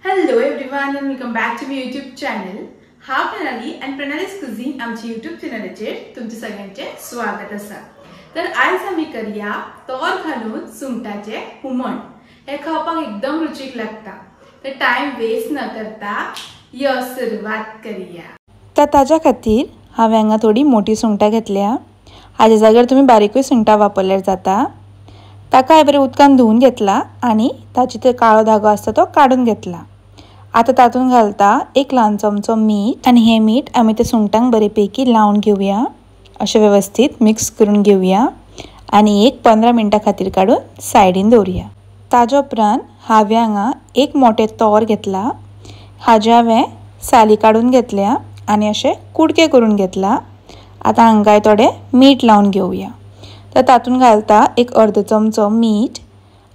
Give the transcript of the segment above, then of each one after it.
Hello everyone and welcome back to my YouTube channel. हा प्रणाली and प्रणालीज cuisine आमच्या YouTube चॅनलाचेर तुमचे सगळ्यांचे स्वागत असा. तर आज आम्ही करूया तोर घालून सुंगटाचे हुमण. हे खावपाक एकदम रुचीक लागता. तर टाइम वेस्ट न करता यो सुरुवात करूया. तर ताज्या खातीर हांवें हांगा थोडी मोठी सुंगटां घेतल्या. हाजे जाग्यार तुम्ही बारीकूय सुंगटां वापरल्यार जाता. ताका हांवें बरें उदकान धुवन घेतला आनी ताची तो काळो धागो आसता तो काडून घेतला. आता तातून घालता एक ल्हान चमचो मीठ आनी हे मीठ आमी त्या सुंगटांक बरेपैकी लावन घेवया. अशें व्यवस्थित मिक्स करून घेवया आनी एक 15 मिनटां खातीर काडून सायडीन दवरया. ताजे उपरांत हांवें हांगा एक मोठे तोर घेतला. हाजे हांवें साली काडून घेतल्या आनी अशें कुडके करून घेतला. आता हांगा थोडे मीठ लावन घेवया. तर तातून घालता एक अर्दो चमचो मीठ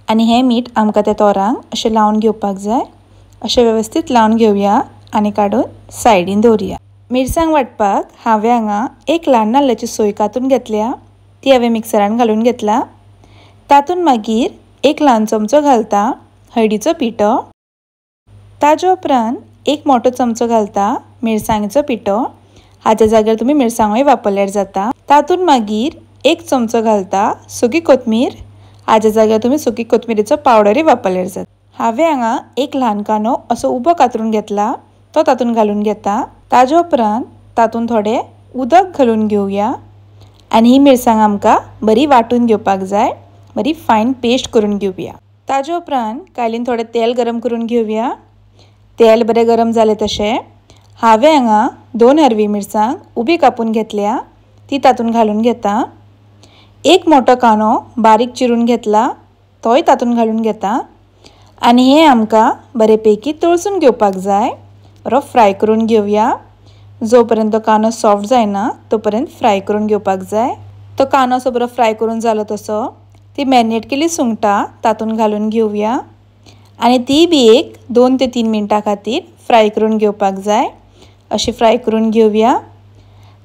आनी हे मीठ आमकां त्या तोरांक अशें लावन घेवपाक जाय. अशें व्यवस्थित लावन घेवया आनी काडून सायडीन दवरया. मिरसांग वांटपाक हांवें हांगा एक ल्हान नाल्लाची सोय कातून घेतल्या. ती हांवें मिक्सरान घालून घेतला. तातून मागीर एक ल्हान चमचो घालता हळदीचो पिठो. ताजे उपरांत एक मोठो चमचो घालता मिरसांगेचो पिठो. हाच्या जाग्यार तुमी मिरसांगोय वापरल्यार जाता. तातून मागीर एक चमचो घालता सुकी कोथमीर. हाच्या जाग्यार तुमी सुकी कोथमिरेचो पावडरय वापरल्यार जाता. हांवें हांगा एक ल्हान कांदो असो उबो कातरून घेतला. तो तातून घालून घेता. ताजे उपरांत तातून थोडे उदक घालून घेवया आनी ही मिरसांग आमकां बरी वांटून घेवपाक जाय. बरी फायन पेस्ट करून घेवया. ताजे उपरांत कायलीन थोडे तेल गरम करून घेवया. तेल बरें गरम जालें तशें हांवें हांगा 2 हरवी मिरसांग उबी कापून घेतल्या. ती तातून घालून घेता. एक मोठो कांदो बारीक चिरून घेतला. तोय तातून घालून घेता आनी हे आमकां बरेपैकी तळसून घेवपाक जाय. बरो फ्राय करून घेवया. जो पर्यंत कांदो सॉफ्ट जायना तो पर्यंत फ्राय करून घेवपाक जाय. तो कांदो असो बरो फ्राय करून जालो तसो ती मॅरिनेट केली सुंगटां तातून घालून घेवया आनी ती बी एक 2 ते 3 मिनटां खातीर फ्राय करून घेवपाक जाय. अशी फ्राय करून घेवया.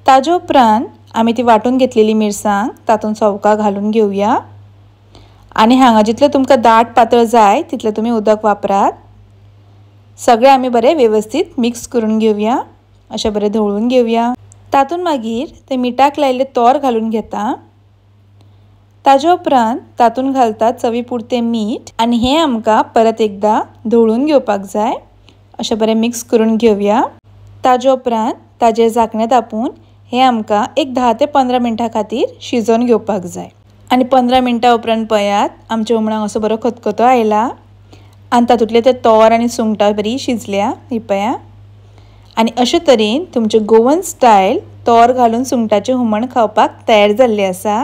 ताजे उपरांत आमी ती वांटून घेतलेली मिरसांग तातून सवका घालून घेवया आनी हांगा जितलें तुमकां दाट पातळ जाय तितलें तुमी उदक वापरात. सगळें आमी बरें वेवस्थीत मिक्स करून घेवया. अशें बरें धवळून घेवया. तातून मागीर ते मिठाक लायिल्ले तोर घालून घेता. ताजे उपरांत तातून घालता चवी पुरतें मीठ आनी हें आमकां परत एकदां धवळून घेवपाक जाय. अशें बरें मिक्स करून घेवया. ताजे उपरांत ताजेर झांकणें धापून हें आमकां एक 10 ते 15 मिनटां खातीर शिजोवन घेवपाक जाय. आनी 15 मिनटां उपरांत पळयात आमच्या हुमणाक असो बरो खतखतो आयला आनी तातूंतले ते तोर आनी सुंगटां बरी शिजल्या. ही पळया. आनी अशे तरेन तुमचे गोवन स्टायल तोर घालून सुंगटाचें हुमण खावपाक तयार जाल्लें आसा.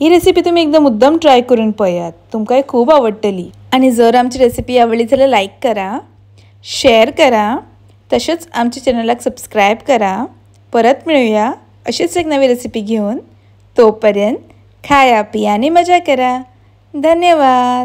ही रेसिपी तुमी एकदम मुद्दम ट्राय करून पळयात. तुमकांय खूब आवडटली. आनी जर आमची रेसिपी आवडली जाल्यार लायक करा, शेअर करा, तशेंच आमच्या चॅनलाक सबस्क्रायब करा. परत मेळुया अशीच एक नवी रेसिपी घेऊन. तोपर्यंत खाया पिया आणि मजा करा. धन्यवाद.